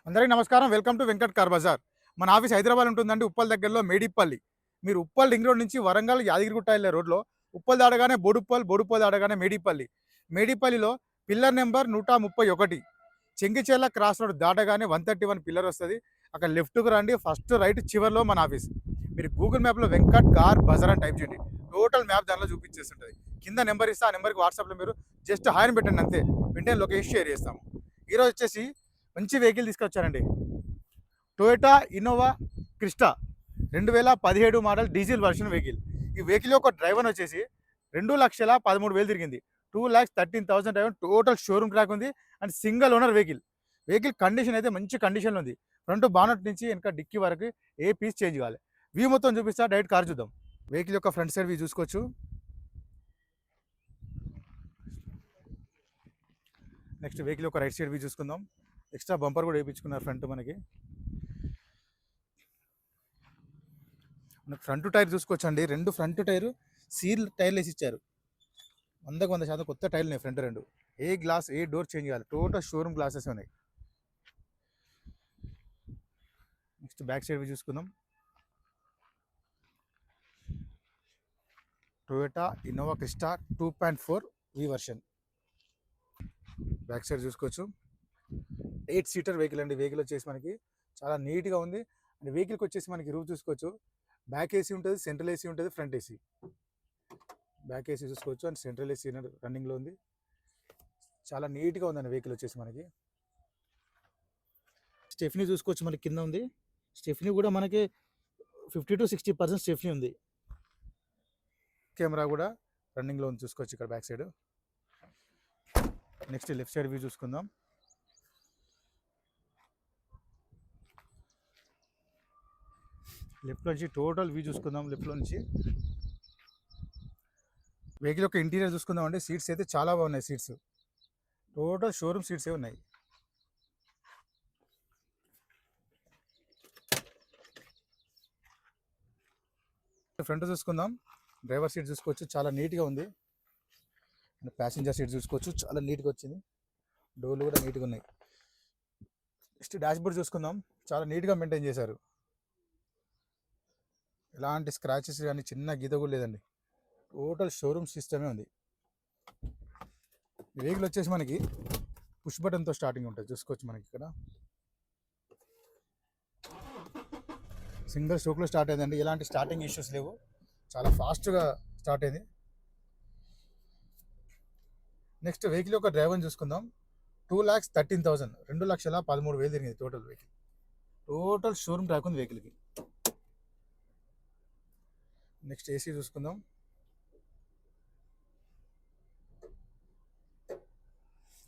అందరికీ నమస్కారం. Welcome to Venkat car Bazaar. మన ఆఫీస్ హైదరాబాద్ ఉంటుందండి. ఉప్పల్ దగ్గరలో మేడిపల్లి. మీరు ఉప్పల్ రింగ్ రోడ్ నుంచి వరంగల్ యాదగిరిగుట్ట వెళ్ళే రోడ్లో ఉప్పల్ దాటగానే బోడుప్పల్, బోడుప్పల్ దాటగానే మేడిపల్లి. మేడిపల్లిలో pillar number 131, Chengicherla cross road దాటగానే 131 పిల్లర్ వస్తుంది. అక్కడ లెఫ్ట్కు రండి, ఫస్ట్ రైట్ చివరిలో మన ఆఫీస్. మీరు గూగుల్ మ్యాప్లో వెంకట్ కార్ బజార్ అని టైప్ చేయండి, టోటల్ మ్యాప్ దానిలో చూపించేస్తుంటుంది. కింద నెంబర్ ఇస్తే ఆ నెంబర్కి వాట్సాప్లో మీరు జస్ట్ హాయ్ పెట్టండి, అంతే. వెంటనే లొకేషన్ షేర్ చేస్తాము. ఈరోజు వచ్చేసి మంచి వెహికల్ తీసుకొచ్చారండి. Toyota Innova Crysta 2017 model diesel version vehicle. ఈ వెహికల్ యొక్క డ్రైవర్ వచ్చేసి 2,13,000 తిరిగింది. 2,13,000 డ్రైవర్, టోటల్ షోరూమ్ ట్రాక్ ఉంది and single owner vehicle. Vehicle condition అయితే మంచి కండిషన్లో ఉంది. ఫ్రంట్ బానట్ నుంచి వెనక డిక్కీ వరకు ఏ పీస్ చేంజ్ కావాలి. వ్యూ మొత్తం చూపిస్తా, డైరెక్ట్ కార్ చూద్దాం. వెహికల్ యొక్క ఫ్రంట్ సైడ్ వ్యూ చూసుకోవచ్చు. నెక్స్ట్ వెహికల్ యొక్క రైట్ సైడ్ వ్యూ చూసుకుందాం. ఎక్స్ట్రా బంపర్ కూడా వేయించుకున్నారు ఫ్రంట్. మనకి ఫ్రంట్ టైర్ చూసుకోవచ్చండి. 2 ఫ్రంట్ టైరు సీల్ టైర్లు వేసి ఇచ్చారు. 100% కొత్త టైర్లు ఉన్నాయి ఫ్రంట్ 2. ఏ గ్లాస్ ఏ డోర్ చేంజ్ కావాలి, టోటల్ షోరూమ్ గ్లాసెస్ ఉన్నాయి. నెక్స్ట్ బ్యాక్ సైడ్ చూసుకుందాం. టొయోటా ఇన్నోవా క్రిస్టా 2.4 వి వర్షన్. బ్యాక్ సైడ్ చూసుకోవచ్చు. 8 సీటర్ వెహికల్ అండి. వెహికల్ వచ్చేసి మనకి చాలా నీట్గా ఉంది. అండ్ వెహికల్కి వచ్చేసి మనకి రూఫ్ చూసుకోవచ్చు. బ్యాక్ ఏసీ ఉంటుంది, సెంట్రల్ ఏసీ ఉంటుంది, ఫ్రంట్ ఏసీ. బ్యాక్ ఏసీ చూసుకోవచ్చు అండ్ సెంట్రల్ ఏసీ రన్నింగ్లో ఉంది. చాలా నీట్గా ఉందండి వెహికల్ వచ్చేసి మనకి. స్టెఫ్నీ చూసుకోవచ్చు, మనకి కింద ఉంది. స్టెఫ్నీ కూడా మనకి 50 to 60% స్టెఫ్నీ ఉంది. కెమెరా కూడా రన్నింగ్లో ఉంది చూసుకోవచ్చు ఇక్కడ back side. Next left side view చూసుకుందాం. లెఫ్ట్ నుంచి టోటల్ వ్యూ చూసుకుందాం. లెఫ్ట్లో నుంచి వెహికల్ యొక్క ఇంటీరియర్ చూసుకుందాం అండి. సీట్స్ అయితే చాలా బాగున్నాయి. సీట్స్ టోటల్ షోరూమ్ సీట్స్ ఏ ఉన్నాయి. ఫ్రంట్ చూసుకుందాం. డ్రైవర్ సీట్ చూసుకోవచ్చు, చాలా నీట్గా ఉంది. ప్యాసింజర్ సీట్ చూసుకోవచ్చు, చాలా నీట్గా వచ్చింది. డోర్లు కూడా నీట్గా ఉన్నాయి. నెక్స్ట్ డాష్ బోర్డ్ చూసుకుందాం. చాలా నీట్గా మెయింటైన్ చేశారు. ఎలాంటి స్క్రాచెస్ కానీ చిన్న గీత కూడా లేదండి. టోటల్ షోరూమ్ సిస్టమే ఉంది. వెహికల్ వచ్చేసి మనకి పుష్ బటన్తో స్టార్టింగ్ ఉంటుంది చూసుకోవచ్చు. మనకి ఇక్కడ సింగిల్ స్ట్రోక్లో స్టార్ట్ అయిందండి. ఎలాంటి స్టార్టింగ్ ఇష్యూస్ లేవు. చాలా ఫాస్ట్గా స్టార్ట్ అయింది. నెక్స్ట్ వెహికల్ యొక్క డ్రైవర్ని చూసుకుందాం. 2,13,000, 2,13,000 తిరిగింది total vehicle. Total showroom track ఉంది వెహికల్కి. నెక్స్ట్ ఏసీ చూసుకుందాం.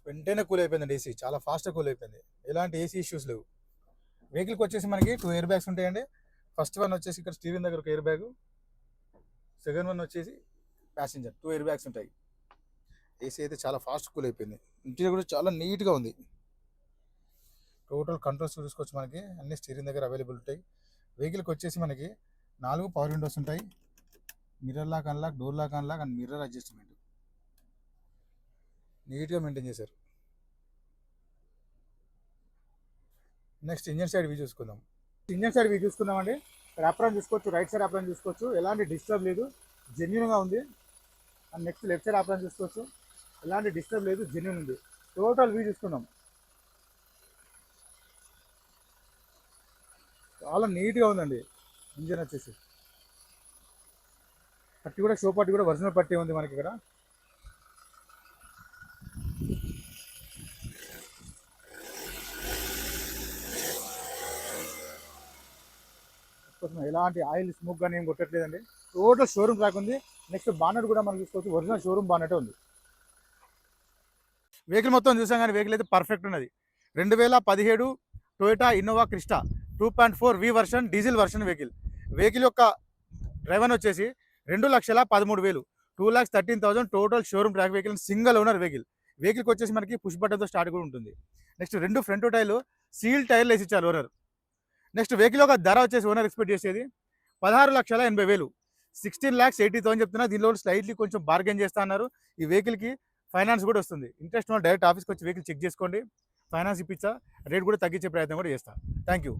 వెంటనే కూల్ అయిపోయిందండి ఏసీ. చాలా ఫాస్ట్గా కూల్ అయిపోయింది. ఎలాంటి ఏసీ ఇష్యూస్ లేవు. వెహికల్కి వచ్చేసి మనకి 2 ఎయిర్ బ్యాగ్స్ ఉంటాయండి. ఫస్ట్ వన్ వచ్చేసి ఇక్కడ స్టీరింగ్ దగ్గర ఒక ఎయిర్ బ్యాగ్, సెకండ్ వన్ వచ్చేసి ప్యాసింజర్ 2 ఎయిర్ బ్యాగ్స్ ఉంటాయి. ఏసీ అయితే చాలా ఫాస్ట్ కూల్ అయిపోయింది. ఇంటీరియర్ కూడా చాలా నీట్గా ఉంది. టోటల్ కంట్రోల్స్ చూసుకోవచ్చు. మనకి అన్ని స్టీరింగ్ దగ్గర అవైలబుల్ ఉంటాయి. వెహికల్కి వచ్చేసి మనకి 4 పవర్ విండోస్ ఉంటాయి. Mirror lock unlock, door lock unlock and mirror adjustment నీట్గా మెయింటైన్ చేశారు. నెక్స్ట్ ఇంజన్ సైడ్ వ్యూ చూసుకుందాం. ఇంజన్ సైడ్ వ్యూ చూసుకుందామండి. అప్రాన్ చూసుకోవచ్చు, రైట్ సైడ్ అప్రాన్ చూసుకోవచ్చు. ఎలాంటి డిస్టర్బ్ లేదు, జెన్యున్గా ఉంది. And next left side apron చూసుకోవచ్చు. ఎలాంటి డిస్టర్బ్ లేదు, జెన్యున్ ఉంది. టోటల్ వ్యూ చూసుకుందాం. చాలా నీట్గా ఉందండి ఇంజన్ వచ్చేసి. పట్టి కూడా షో పట్టి కూడా ఒరిజినల్ పట్టి ఉంది మనకి ఇక్కడ. ఎలాంటి ఆయిల్ స్మోక్ కానీ ఏం కొట్టట్లేదండి. టోటల్ షోరూమ్ ట్రాక్ ఉంది. నెక్స్ట్ బానెట్ కూడా మనం చూసుకోవచ్చు, ఒరిజినల్ షోరూమ్ బానెటే ఉంది. వెహికల్ మొత్తం చూసాం కానీ వెహికల్ అయితే పర్ఫెక్ట్ ఉన్నది. 2017 టొయోటా ఇన్నోవా క్రిస్టా 2.4 వి version diesel version vehicle. Vehicle యొక్క డ్రైవర్ వచ్చేసి 2,13,000, 2,13,000 total showroom track vehicle, single owner vehicle. వెహికల్కి వచ్చేసి మనకి పుష్ బటన్తో స్టార్ట్ కూడా ఉంటుంది. నెక్స్ట్ 2 ఫ్రంట్ టైర్లు సీల్ టైర్లు వేసి ఇచ్చారు ఓనర్. నెక్స్ట్ వెహికల్ యొక్క ధర వచ్చేసి ఓనర్ ఎక్స్పెక్ట్ చేసేది 16,80,000, 16,80,000 చెప్తున్నా. దీనిలో స్లైట్లీ కొంచెం బార్గెన్ చేస్తా అన్నారు. ఈ వెహికల్కి ఫైనాన్స్ కూడా వస్తుంది. ఇంట్రెస్ట్ ఉన్న డైరెక్ట్ ఆఫీస్కి వచ్చి వెహికల్ చెక్ చేసుకోండి. ఫైనాన్స్ ఇప్పించా, రేట్ కూడా తగ్గించే ప్రయత్నం కూడా చేస్తా. Thank you.